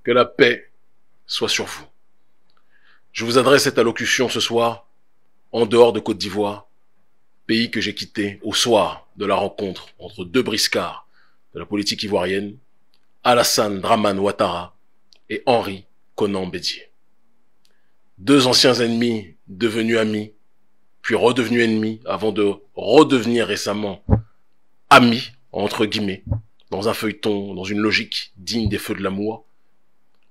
Que la paix soit sur vous. Je vous adresse cette allocution ce soir, en dehors de Côte d'Ivoire, pays que j'ai quitté au soir de la rencontre entre deux briscards de la politique ivoirienne, Alassane Dramane Ouattara et Henri Konan Bédié. Deux anciens ennemis devenus amis, puis redevenus ennemis avant de redevenir récemment amis, entre guillemets, dans un feuilleton, dans une logique digne des feux de l'amour,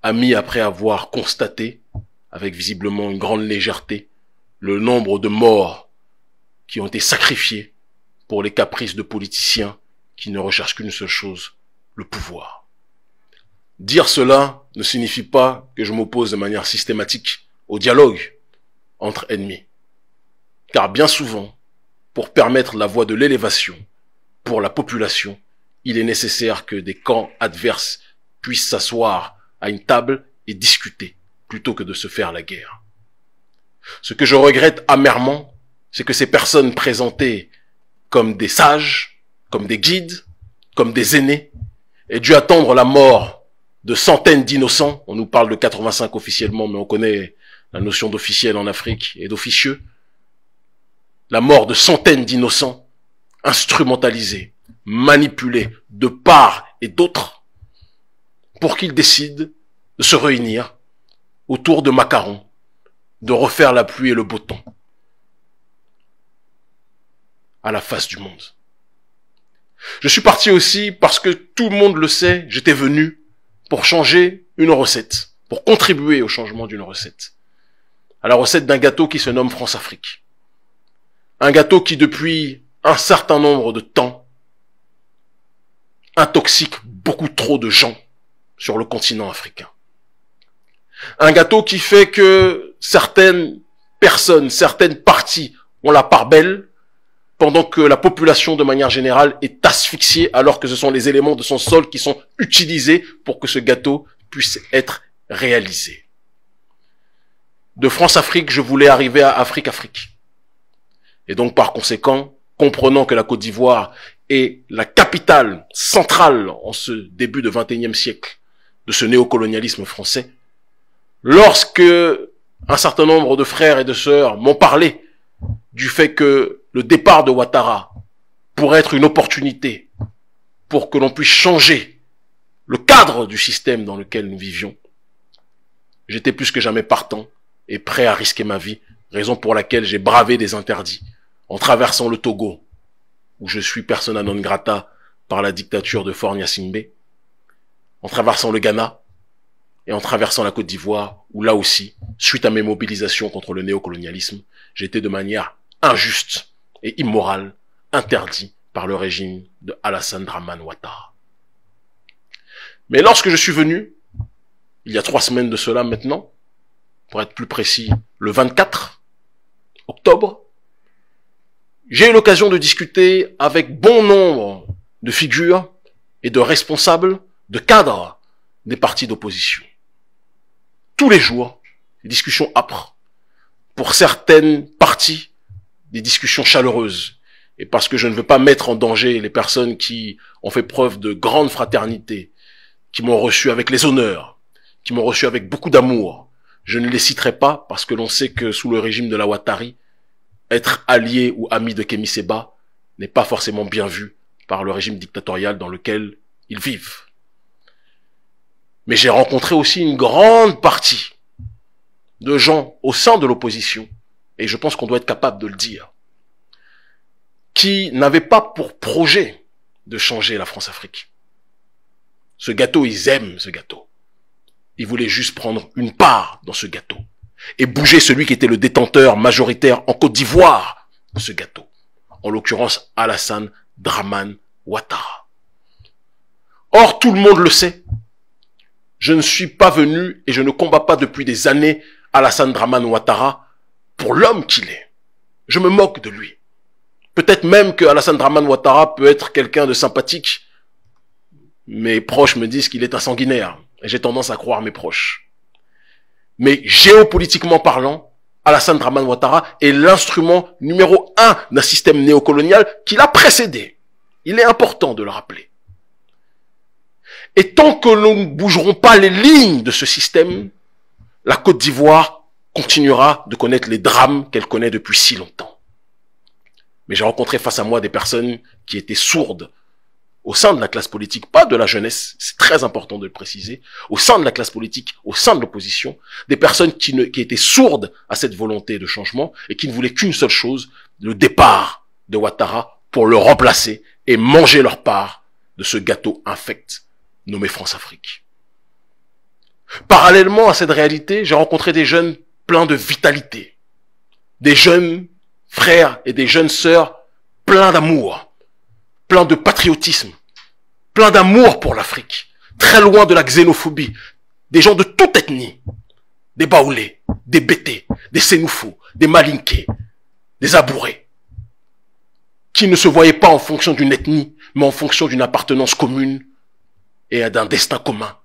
amis après avoir constaté, avec visiblement une grande légèreté, le nombre de morts qui ont été sacrifiés pour les caprices de politiciens qui ne recherchent qu'une seule chose, le pouvoir. Dire cela ne signifie pas que je m'oppose de manière systématique au dialogue entre ennemis. Car bien souvent, pour permettre la voie de l'élévation pour la population, il est nécessaire que des camps adverses puissent s'asseoir à une table et discuter, plutôt que de se faire la guerre. Ce que je regrette amèrement, c'est que ces personnes présentées comme des sages, comme des guides, comme des aînés, aient dû attendre la mort de centaines d'innocents. On nous parle de 85 officiellement, mais on connaît la notion d'officiel en Afrique et d'officieux. La mort de centaines d'innocents, instrumentalisés, manipulés de part et d'autre, pour qu'ils décident de se réunir autour de macarons, de refaire la pluie et le beau temps à la face du monde. Je suis parti aussi parce que tout le monde le sait, j'étais venu pour changer une recette, pour contribuer au changement d'une recette. À la recette d'un gâteau qui se nomme France-Afrique. Un gâteau qui, depuis un certain nombre de temps, intoxique beaucoup trop de gens sur le continent africain. Un gâteau qui fait que certaines personnes, certaines parties ont la part belle, pendant que la population de manière générale est asphyxiée, alors que ce sont les éléments de son sol qui sont utilisés pour que ce gâteau puisse être réalisé. De France-Afrique, je voulais arriver à Afrique-Afrique. Et donc, par conséquent, comprenant que la Côte d'Ivoire est la capitale centrale en ce début de XXIe siècle de ce néocolonialisme français, lorsque un certain nombre de frères et de sœurs m'ont parlé du fait que le départ de Ouattara pourrait être une opportunité pour que l'on puisse changer le cadre du système dans lequel nous vivions, j'étais plus que jamais partant et prêt à risquer ma vie, raison pour laquelle j'ai bravé des interdits en traversant le Togo, où je suis persona non grata par la dictature de Faure Gnassingbé, en traversant le Ghana et en traversant la Côte d'Ivoire, où là aussi, suite à mes mobilisations contre le néocolonialisme, j'étais de manière injuste et immorale interdit par le régime de Alassane Dramane Ouattara. Mais lorsque je suis venu, il y a 3 semaines de cela maintenant, pour être plus précis, le 24 octobre, j'ai eu l'occasion de discuter avec bon nombre de figures et de responsables, de cadres des partis d'opposition. Tous les jours, des discussions âpres. Pour certaines parties, des discussions chaleureuses. Et parce que je ne veux pas mettre en danger les personnes qui ont fait preuve de grande fraternité, qui m'ont reçu avec les honneurs, qui m'ont reçu avec beaucoup d'amour, je ne les citerai pas parce que l'on sait que sous le régime de la Ouattari, être allié ou ami de Kémy Séba n'est pas forcément bien vu par le régime dictatorial dans lequel ils vivent. Mais j'ai rencontré aussi une grande partie de gens au sein de l'opposition, et je pense qu'on doit être capable de le dire, qui n'avaient pas pour projet de changer la France-Afrique. Ce gâteau, ils aiment ce gâteau. Ils voulaient juste prendre une part dans ce gâteau et bouger celui qui était le détenteur majoritaire en Côte d'Ivoire de ce gâteau. En l'occurrence, Alassane Dramane Ouattara. Or, tout le monde le sait. Je ne suis pas venu et je ne combats pas depuis des années Alassane Dramane Ouattara pour l'homme qu'il est. Je me moque de lui. Peut-être même que Alassane Dramane Ouattara peut être quelqu'un de sympathique. Mes proches me disent qu'il est un sanguinaire. Et j'ai tendance à croire mes proches. Mais géopolitiquement parlant, Alassane Dramane Ouattara est l'instrument numéro 1 d'un système néocolonial qui l'a précédé. Il est important de le rappeler. Et tant que nous ne bougerons pas les lignes de ce système, la Côte d'Ivoire continuera de connaître les drames qu'elle connaît depuis si longtemps. Mais j'ai rencontré face à moi des personnes qui étaient sourdes au sein de la classe politique, pas de la jeunesse, c'est très important de le préciser, au sein de la classe politique, au sein de l'opposition, des personnes qui étaient sourdes à cette volonté de changement et qui ne voulaient qu'une seule chose, le départ de Ouattara pour le remplacer et manger leur part de ce gâteau infect nommé France-Afrique. Parallèlement à cette réalité, j'ai rencontré des jeunes pleins de vitalité, des jeunes frères et des jeunes sœurs pleins d'amour, pleins de patriotisme, pleins d'amour pour l'Afrique, très loin de la xénophobie, des gens de toute ethnie, des Baoulés, des Bétés, des Sénoufos, des Malinké, des Abourés, qui ne se voyaient pas en fonction d'une ethnie, mais en fonction d'une appartenance commune et d'un destin commun,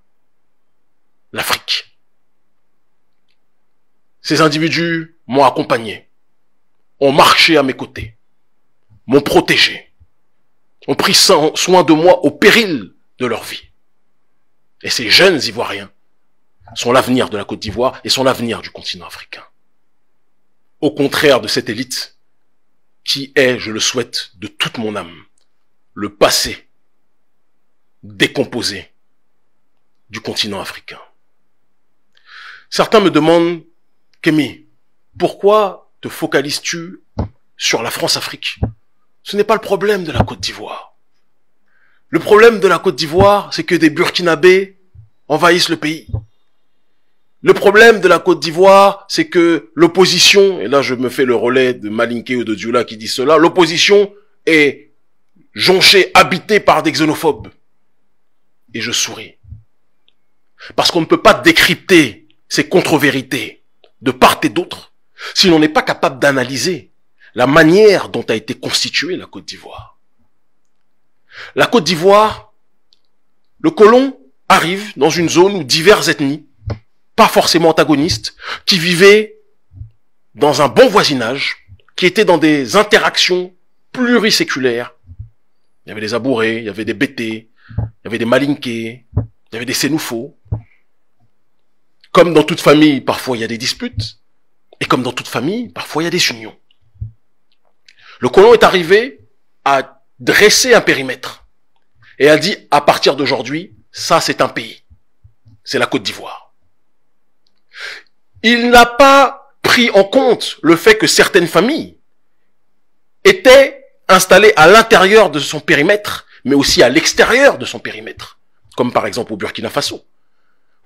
l'Afrique. Ces individus m'ont accompagné, ont marché à mes côtés, m'ont protégé, ont pris soin de moi au péril de leur vie. Et ces jeunes Ivoiriens sont l'avenir de la Côte d'Ivoire et sont l'avenir du continent africain. Au contraire de cette élite qui est, je le souhaite de toute mon âme, le passé décomposé du continent africain. Certains me demandent, Kémy, pourquoi te focalises-tu sur la France-Afrique? Ce n'est pas le problème de la Côte d'Ivoire. Le problème de la Côte d'Ivoire, c'est que des Burkinabés envahissent le pays. Le problème de la Côte d'Ivoire, c'est que l'opposition, et là je me fais le relais de Malinké ou de Dioula qui dit cela, l'opposition est jonchée, habitée par des xénophobes. Et je souris. Parce qu'on ne peut pas décrypter ces contre-vérités de part et d'autre si l'on n'est pas capable d'analyser la manière dont a été constituée la Côte d'Ivoire. La Côte d'Ivoire, le colon arrive dans une zone où diverses ethnies, pas forcément antagonistes, qui vivaient dans un bon voisinage, qui étaient dans des interactions pluriséculaires. Il y avait des Abourés, il y avait des Bétés, il y avait des Malinké, il y avait des Sénoufos. Comme dans toute famille, parfois il y a des disputes, et comme dans toute famille, parfois il y a des unions. Le colon est arrivé à dresser un périmètre et a dit, à partir d'aujourd'hui, ça c'est un pays. C'est la Côte d'Ivoire. Il n'a pas pris en compte le fait que certaines familles étaient installées à l'intérieur de son périmètre, mais aussi à l'extérieur de son périmètre, comme par exemple au Burkina Faso.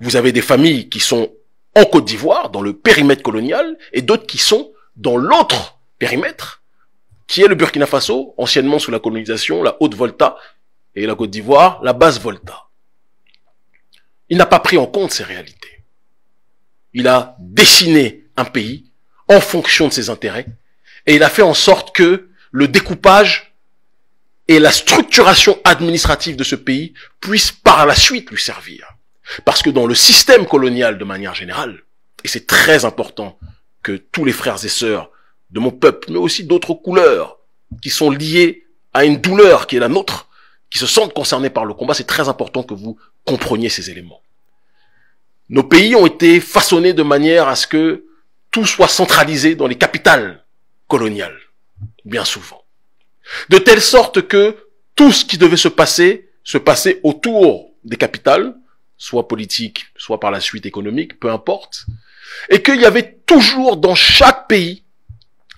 Vous avez des familles qui sont en Côte d'Ivoire, dans le périmètre colonial, et d'autres qui sont dans l'autre périmètre, qui est le Burkina Faso, anciennement sous la colonisation, la Haute-Volta, et la Côte d'Ivoire, la Basse-Volta. Il n'a pas pris en compte ces réalités. Il a dessiné un pays en fonction de ses intérêts, et il a fait en sorte que le découpage et la structuration administrative de ce pays puissent par la suite lui servir. Parce que dans le système colonial de manière générale, et c'est très important que tous les frères et sœurs de mon peuple, mais aussi d'autres couleurs, qui sont liées à une douleur qui est la nôtre, qui se sentent concernés par le combat, c'est très important que vous compreniez ces éléments. Nos pays ont été façonnés de manière à ce que tout soit centralisé dans les capitales coloniales, bien souvent. De telle sorte que tout ce qui devait se passait autour des capitales, soit politique, soit par la suite économique, peu importe, et qu'il y avait toujours dans chaque pays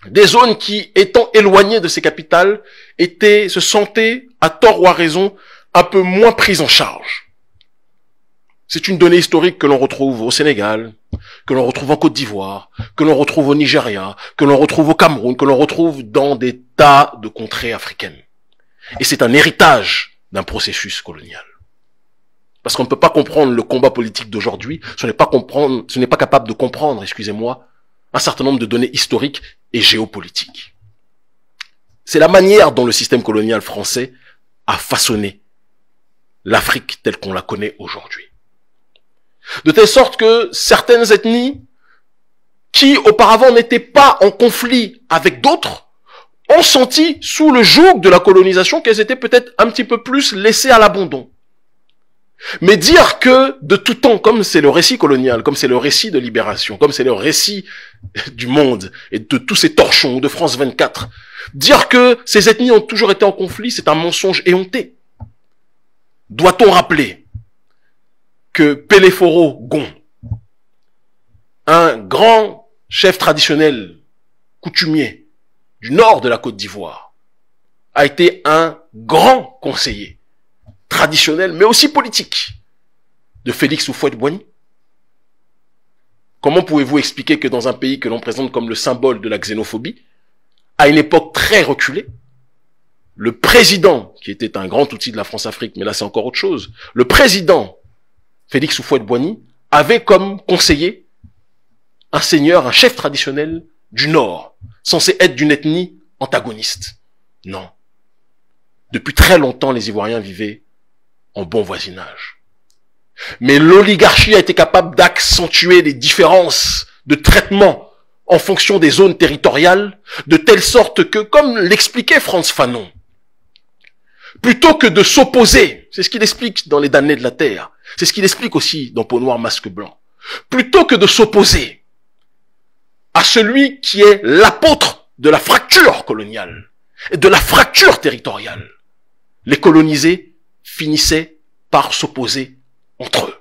des zones qui, étant éloignées de ces capitales, se sentaient, à tort ou à raison, un peu moins prises en charge. C'est une donnée historique que l'on retrouve au Sénégal, que l'on retrouve en Côte d'Ivoire, que l'on retrouve au Nigeria, que l'on retrouve au Cameroun, que l'on retrouve dans des tas de contrées africaines. Et c'est un héritage d'un processus colonial. Parce qu'on ne peut pas comprendre le combat politique d'aujourd'hui, ce n'est pas capable de comprendre, un certain nombre de données historiques et géopolitiques. C'est la manière dont le système colonial français a façonné l'Afrique telle qu'on la connaît aujourd'hui. De telle sorte que certaines ethnies, qui auparavant n'étaient pas en conflit avec d'autres, ont senti sous le joug de la colonisation qu'elles étaient peut-être un petit peu plus laissées à l'abandon. Mais dire que de tout temps, comme c'est le récit colonial, comme c'est le récit de libération, comme c'est le récit du monde et de tous ces torchons de France 24, dire que ces ethnies ont toujours été en conflit, c'est un mensonge éhonté. Doit-on rappeler que Péléforo Gon, un grand chef traditionnel coutumier du nord de la Côte d'Ivoire, a été un grand conseiller traditionnel, mais aussi politique, de Félix Houphouët-Boigny? Comment pouvez-vous expliquer que dans un pays que l'on présente comme le symbole de la xénophobie, à une époque très reculée, le président, qui était un grand outil de la France-Afrique, mais là c'est encore autre chose, le président Félix Houphouët-Boigny avait comme conseiller un seigneur, un chef traditionnel du Nord, censé être d'une ethnie antagoniste? Non. Depuis très longtemps, les Ivoiriens vivaient en bon voisinage. Mais l'oligarchie a été capable d'accentuer les différences de traitement en fonction des zones territoriales, de telle sorte que, comme l'expliquait Frantz Fanon, plutôt que de s'opposer, c'est ce qu'il explique dans Les damnés de la terre, c'est ce qu'il explique aussi dans Peau noire, masque blanc, plutôt que de s'opposer à celui qui est l'apôtre de la fracture coloniale et de la fracture territoriale, les colonisés finissaient par s'opposer entre eux.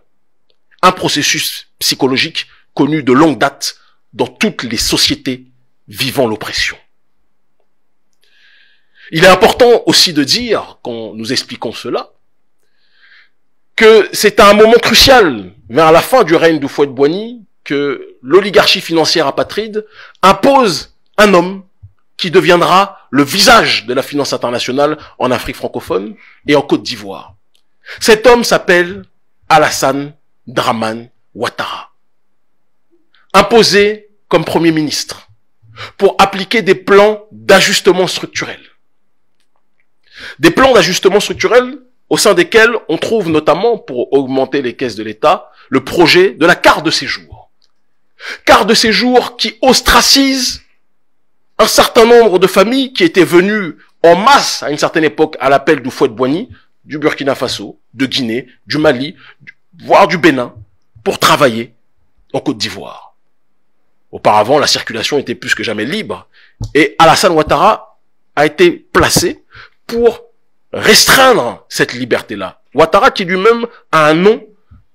Un processus psychologique connu de longue date dans toutes les sociétés vivant l'oppression. Il est important aussi de dire, quand nous expliquons cela, que c'est à un moment crucial, vers la fin du règne d'Houphouët-Boigny, que l'oligarchie financière apatride impose un homme qui deviendra le visage de la finance internationale en Afrique francophone et en Côte d'Ivoire. Cet homme s'appelle Alassane Dramane Ouattara. Imposé comme Premier ministre pour appliquer des plans d'ajustement structurel. Des plans d'ajustement structurel au sein desquels on trouve notamment, pour augmenter les caisses de l'État, le projet de la carte de séjour. Carte de séjour qui ostracise un certain nombre de familles qui étaient venues en masse à une certaine époque à l'appel d'Houphouët-Boigny, du Burkina Faso, de Guinée, du Mali, voire du Bénin, pour travailler en Côte d'Ivoire. Auparavant, la circulation était plus que jamais libre, et Alassane Ouattara a été placé pour restreindre cette liberté-là. Ouattara qui lui-même a un nom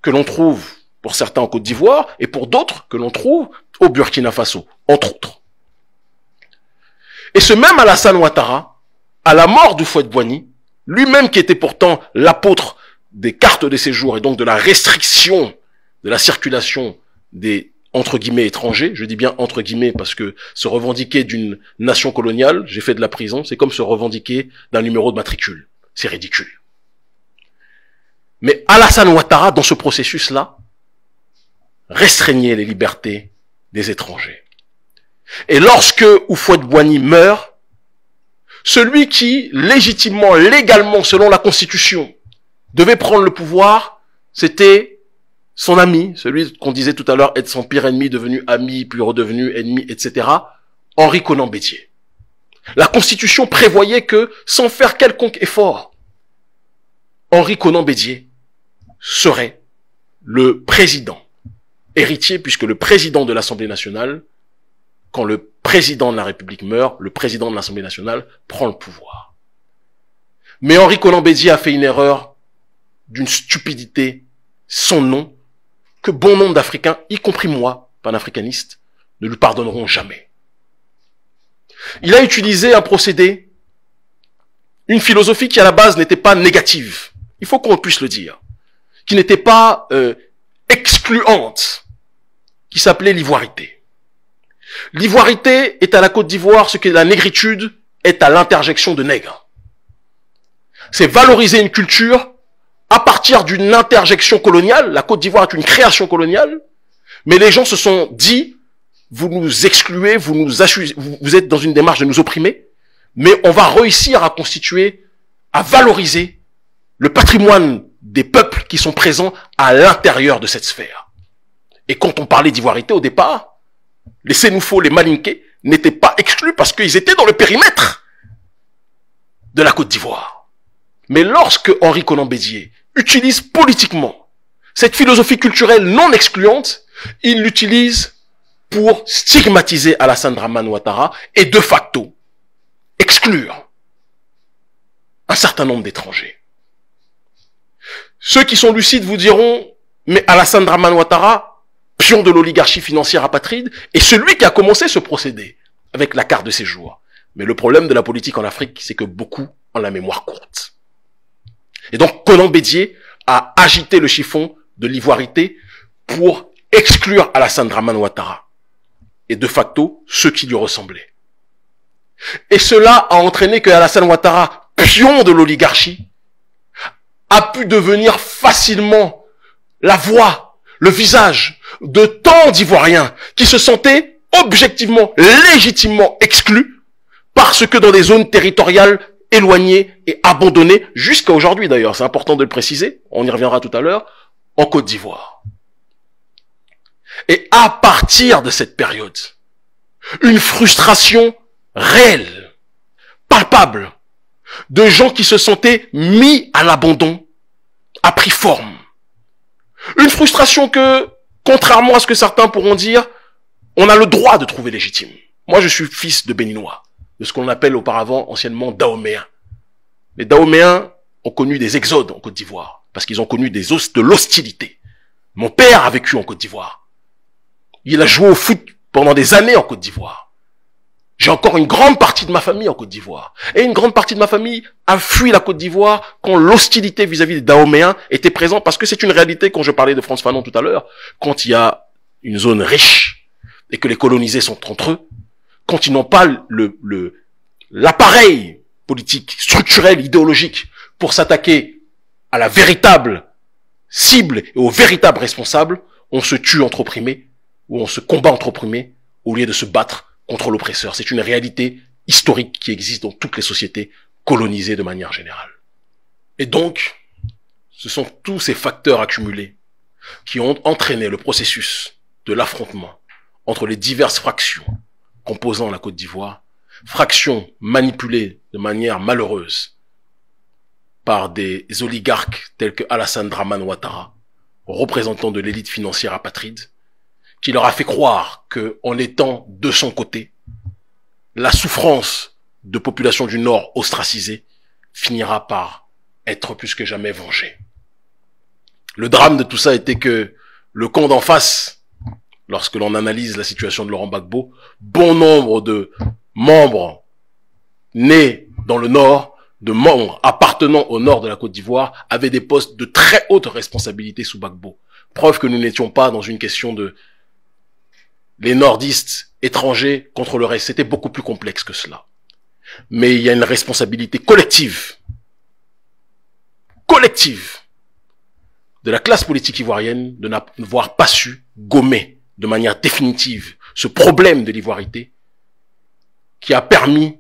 que l'on trouve pour certains en Côte d'Ivoire, et pour d'autres que l'on trouve au Burkina Faso, entre autres. Et ce même Alassane Ouattara, à la mort d'Houphouët-Boigny, lui-même qui était pourtant l'apôtre des cartes de séjour et donc de la restriction de la circulation des entre guillemets étrangers, je dis bien entre guillemets parce que se revendiquer d'une nation coloniale, j'ai fait de la prison, c'est comme se revendiquer d'un numéro de matricule. C'est ridicule. Mais Alassane Ouattara, dans ce processus-là, restreignait les libertés des étrangers. Et lorsque Houphouët-Boigny meurt, celui qui, légitimement, légalement, selon la Constitution, devait prendre le pouvoir, c'était son ami, celui qu'on disait tout à l'heure être son pire ennemi, devenu ami, puis redevenu ennemi, etc., Henri Konan Bédié. La Constitution prévoyait que, sans faire quelconque effort, Henri Konan Bédié serait le président, héritier, puisque le président de l'Assemblée nationale, quand le président de la République meurt, le président de l'Assemblée nationale prend le pouvoir. Mais Henri Konan Bédié a fait une erreur d'une stupidité sans nom que bon nombre d'Africains, y compris moi, panafricaniste, ne lui pardonneront jamais. Il a utilisé un procédé, une philosophie qui à la base n'était pas négative, il faut qu'on puisse le dire, qui n'était pas excluante, qui s'appelait l'ivoirité. L'ivoirité est à la Côte d'Ivoire ce que la négritude est à l'interjection de nègres. C'est valoriser une culture à partir d'une interjection coloniale. La Côte d'Ivoire est une création coloniale, mais les gens se sont dit, vous nous excluez, vous êtes dans une démarche de nous opprimer, mais on va réussir à constituer, à valoriser le patrimoine des peuples qui sont présents à l'intérieur de cette sphère. Et quand on parlait d'ivoirité au départ, les Sénoufos, les Malinqués n'étaient pas exclus parce qu'ils étaient dans le périmètre de la Côte d'Ivoire. Mais lorsque Henri Konan Bédié utilise politiquement cette philosophie culturelle non excluante, il l'utilise pour stigmatiser Alassane Dramane Ouattara et de facto exclure un certain nombre d'étrangers. Ceux qui sont lucides vous diront, mais Alassane Dramane Ouattara, pion de l'oligarchie financière apatride, est celui qui a commencé ce procédé avec la carte de séjour. Mais le problème de la politique en Afrique, c'est que beaucoup ont la mémoire courte. Et donc, Conan Bédier a agité le chiffon de l'ivoirité pour exclure Alassane Dramane Ouattara et de facto ceux qui lui ressemblaient. Et cela a entraîné que Alassane Ouattara, pion de l'oligarchie, a pu devenir facilement la voix, le visage de tant d'Ivoiriens qui se sentaient objectivement, légitimement exclus parce que dans des zones territoriales éloignées et abandonnées, jusqu'à aujourd'hui d'ailleurs, c'est important de le préciser, on y reviendra tout à l'heure, en Côte d'Ivoire. Et à partir de cette période, une frustration réelle, palpable, de gens qui se sentaient mis à l'abandon, a pris forme. Une frustration que, contrairement à ce que certains pourront dire, on a le droit de trouver légitime. Moi, je suis fils de Béninois, de ce qu'on appelle auparavant, anciennement, Dahoméens. Les Dahoméens ont connu des exodes en Côte d'Ivoire, parce qu'ils ont connu de l'hostilité. Mon père a vécu en Côte d'Ivoire. Il a joué au foot pendant des années en Côte d'Ivoire. J'ai encore une grande partie de ma famille en Côte d'Ivoire. Et une grande partie de ma famille a fui la Côte d'Ivoire quand l'hostilité vis-à-vis des Dahoméens était présente, parce que c'est une réalité, quand je parlais de Frantz Fanon tout à l'heure, quand il y a une zone riche et que les colonisés sont entre eux, quand ils n'ont pas l'appareil politique, structurel, idéologique pour s'attaquer à la véritable cible et aux véritables responsables, on se tue entre opprimés ou on se combat entre opprimés au lieu de se battre contre l'oppresseur. C'est une réalité historique qui existe dans toutes les sociétés colonisées de manière générale. Et donc, ce sont tous ces facteurs accumulés qui ont entraîné le processus de l'affrontement entre les diverses fractions composant la Côte d'Ivoire, fractions manipulées de manière malheureuse par des oligarques tels que Alassane Dramane Ouattara, représentant de l'élite financière apatride, qui leur a fait croire que, en étant de son côté, la souffrance de populations du Nord ostracisées finira par être plus que jamais vengée. Le drame de tout ça était que le camp d'en face, lorsque l'on analyse la situation de Laurent Gbagbo, bon nombre de membres nés dans le Nord, de membres appartenant au Nord de la Côte d'Ivoire, avaient des postes de très haute responsabilité sous Gbagbo. Preuve que nous n'étions pas dans une question de les nordistes étrangers contre le reste. C'était beaucoup plus complexe que cela. Mais il y a une responsabilité collective de la classe politique ivoirienne de n'avoir pas su gommer de manière définitive ce problème de l'ivoirité qui a permis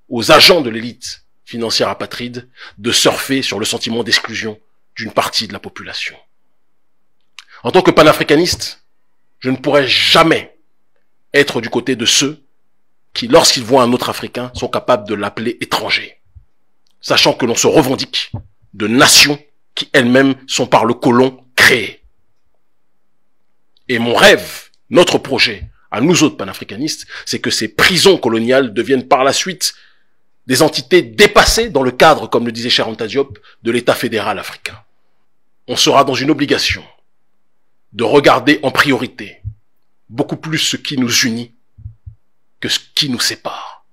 aux agents de l'élite financière apatride de surfer sur le sentiment d'exclusion d'une partie de la population. En tant que panafricaniste, je ne pourrais jamais être du côté de ceux qui, lorsqu'ils voient un autre Africain, sont capables de l'appeler étranger, sachant que l'on se revendique de nations qui elles-mêmes sont par le colon créées. Et mon rêve, notre projet, à nous autres panafricanistes, c'est que ces prisons coloniales deviennent par la suite des entités dépassées dans le cadre, comme le disait Cheikh Anta Diop, de l'État fédéral africain. On sera dans une obligation de regarder en priorité beaucoup plus ce qui nous unit que ce qui nous sépare.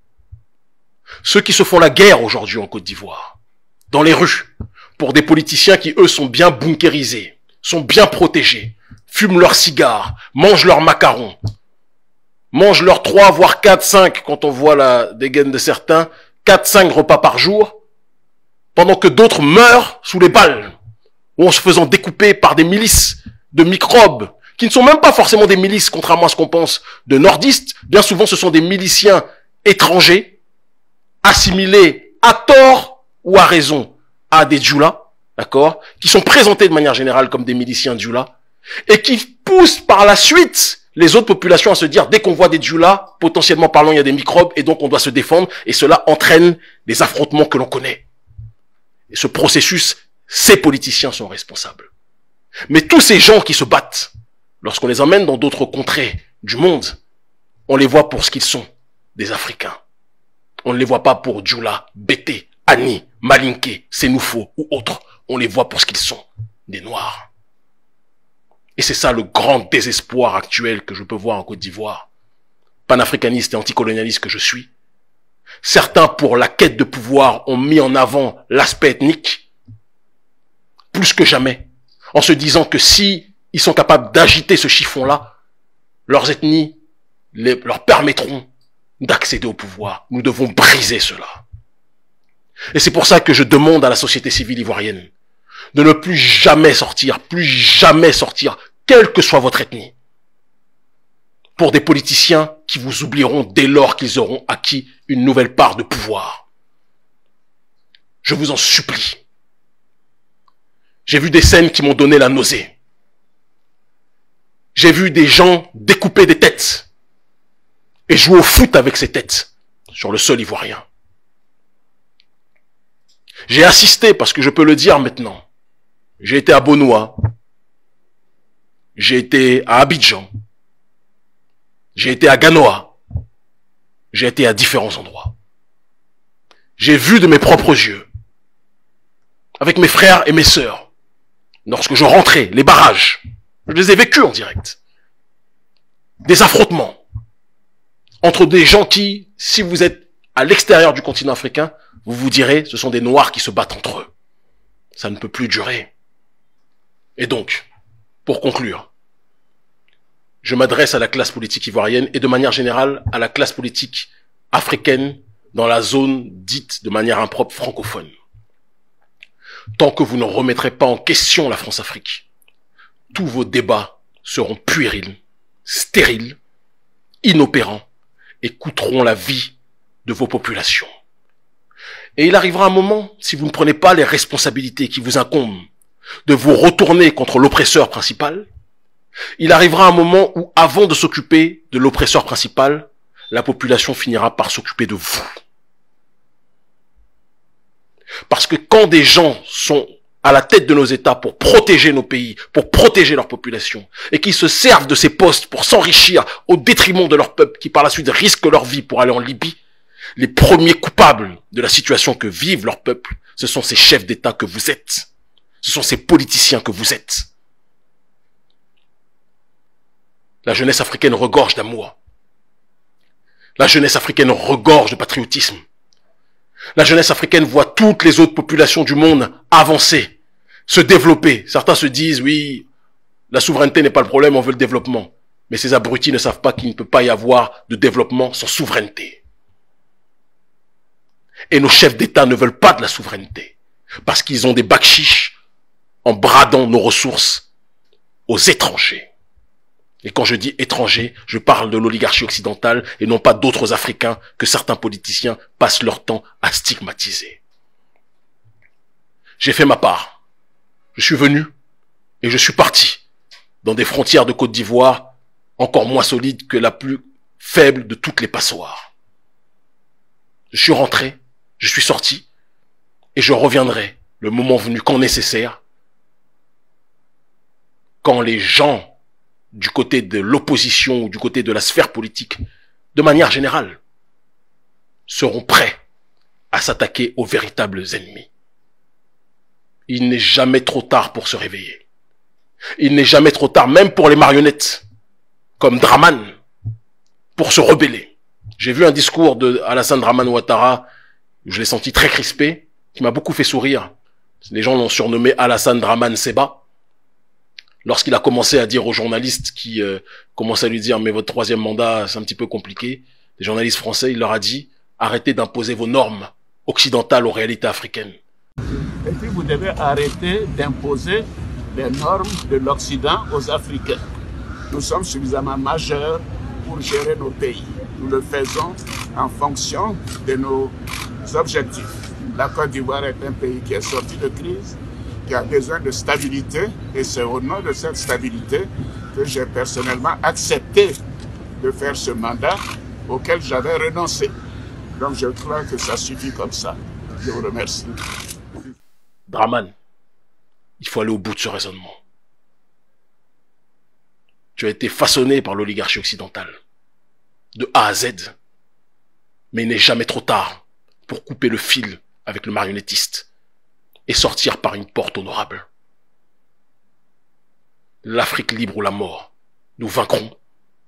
Ceux qui se font la guerre aujourd'hui en Côte d'Ivoire, dans les rues, pour des politiciens qui, eux, sont bien bunkérisés, sont bien protégés, fument leurs cigares, mangent leurs macarons, mangent leurs 3, voire 4, 5, quand on voit la dégaine de certains, 4, 5 repas par jour, pendant que d'autres meurent sous les balles, ou en se faisant découper par des milices de microbes, qui ne sont même pas forcément des milices, contrairement à ce qu'on pense, de nordistes. Bien souvent, ce sont des miliciens étrangers, assimilés à tort ou à raison à des djoulas, d'accord, qui sont présentés de manière générale comme des miliciens djoulas, et qui poussent par la suite les autres populations à se dire, dès qu'on voit des djoulas, potentiellement parlant, il y a des microbes, et donc on doit se défendre, et cela entraîne les affrontements que l'on connaît. Et ce processus ces politiciens sont responsables. Mais tous ces gens qui se battent, lorsqu'on les emmène dans d'autres contrées du monde, on les voit pour ce qu'ils sont, des Africains. On ne les voit pas pour Djoula, Bété, Annie, Malinké, Sénoufo ou autres. On les voit pour ce qu'ils sont, des Noirs. Et c'est ça le grand désespoir actuel que je peux voir en Côte d'Ivoire. Panafricaniste et anticolonialiste que je suis. Certains, pour la quête de pouvoir, ont mis en avant l'aspect ethnique, plus que jamais, en se disant que si ils sont capables d'agiter ce chiffon-là, leurs ethnies leur permettront d'accéder au pouvoir. Nous devons briser cela. Et c'est pour ça que je demande à la société civile ivoirienne de ne plus jamais sortir, quelle que soit votre ethnie, pour des politiciens qui vous oublieront dès lors qu'ils auront acquis une nouvelle part de pouvoir. Je vous en supplie. J'ai vu des scènes qui m'ont donné la nausée. J'ai vu des gens découper des têtes et jouer au foot avec ces têtes sur le sol ivoirien. J'ai assisté, parce que je peux le dire maintenant, j'ai été à Bonoua, j'ai été à Abidjan, j'ai été à Ganoa, j'ai été à différents endroits. J'ai vu de mes propres yeux, avec mes frères et mes sœurs, lorsque je rentrais, les barrages, je les ai vécus en direct. Des affrontements entre des gens qui, si vous êtes à l'extérieur du continent africain, vous vous direz, ce sont des Noirs qui se battent entre eux. Ça ne peut plus durer. Et donc, pour conclure, je m'adresse à la classe politique ivoirienne et de manière générale à la classe politique africaine dans la zone dite de manière impropre francophone. Tant que vous ne remettrez pas en question la France-Afrique, tous vos débats seront puérils, stériles, inopérants et coûteront la vie de vos populations. Et il arrivera un moment, si vous ne prenez pas les responsabilités qui vous incombent, de vous retourner contre l'oppresseur principal. Il arrivera un moment où, avant de s'occuper de l'oppresseur principal, la population finira par s'occuper de vous. Parce que quand des gens sont à la tête de nos États pour protéger nos pays, pour protéger leur population, et qui se servent de ces postes pour s'enrichir au détriment de leur peuple, qui par la suite risquent leur vie pour aller en Libye, les premiers coupables de la situation que vivent leur peuple, ce sont ces chefs d'État que vous êtes. Ce sont ces politiciens que vous êtes. La jeunesse africaine regorge d'amour. La jeunesse africaine regorge de patriotisme. La jeunesse africaine voit toutes les autres populations du monde avancer, se développer. Certains se disent, oui, la souveraineté n'est pas le problème, on veut le développement. Mais ces abrutis ne savent pas qu'il ne peut pas y avoir de développement sans souveraineté. Et nos chefs d'État ne veulent pas de la souveraineté, parce qu'ils ont des bakchiches en bradant nos ressources aux étrangers. Et quand je dis étrangers, je parle de l'oligarchie occidentale et non pas d'autres Africains que certains politiciens passent leur temps à stigmatiser. J'ai fait ma part. Je suis venu et je suis parti dans des frontières de Côte d'Ivoire encore moins solides que la plus faible de toutes les passoires. Je suis rentré, je suis sorti et je reviendrai le moment venu quand nécessaire, quand les gens du côté de l'opposition ou du côté de la sphère politique, de manière générale, seront prêts à s'attaquer aux véritables ennemis. Il n'est jamais trop tard pour se réveiller. Il n'est jamais trop tard, même pour les marionnettes, comme Dramane, pour se rebeller. J'ai vu un discours de Alassane Dramane Ouattara, je l'ai senti très crispé, qui m'a beaucoup fait sourire. Les gens l'ont surnommé Alassane Dramane Seba. Lorsqu'il a commencé à dire aux journalistes qui commençaient à lui dire « mais votre troisième mandat, c'est un petit peu compliqué », les journalistes français, il leur a dit « arrêtez d'imposer vos normes occidentales aux réalités africaines ». Et puis vous devez arrêter d'imposer les normes de l'Occident aux Africains. Nous sommes suffisamment majeurs pour gérer nos pays. Nous le faisons en fonction de nos objectifs. La Côte d'Ivoire est un pays qui est sorti de crise, qui a besoin de stabilité, et c'est au nom de cette stabilité que j'ai personnellement accepté de faire ce mandat auquel j'avais renoncé. Donc je crois que ça suffit comme ça. Je vous remercie. Dramane, Il faut aller au bout de ce raisonnement. Tu as été façonné par l'oligarchie occidentale, de A à Z. Mais il n'est jamais trop tard pour couper le fil avec le marionnettiste et sortir par une porte honorable. L'Afrique libre ou la mort, nous vaincrons.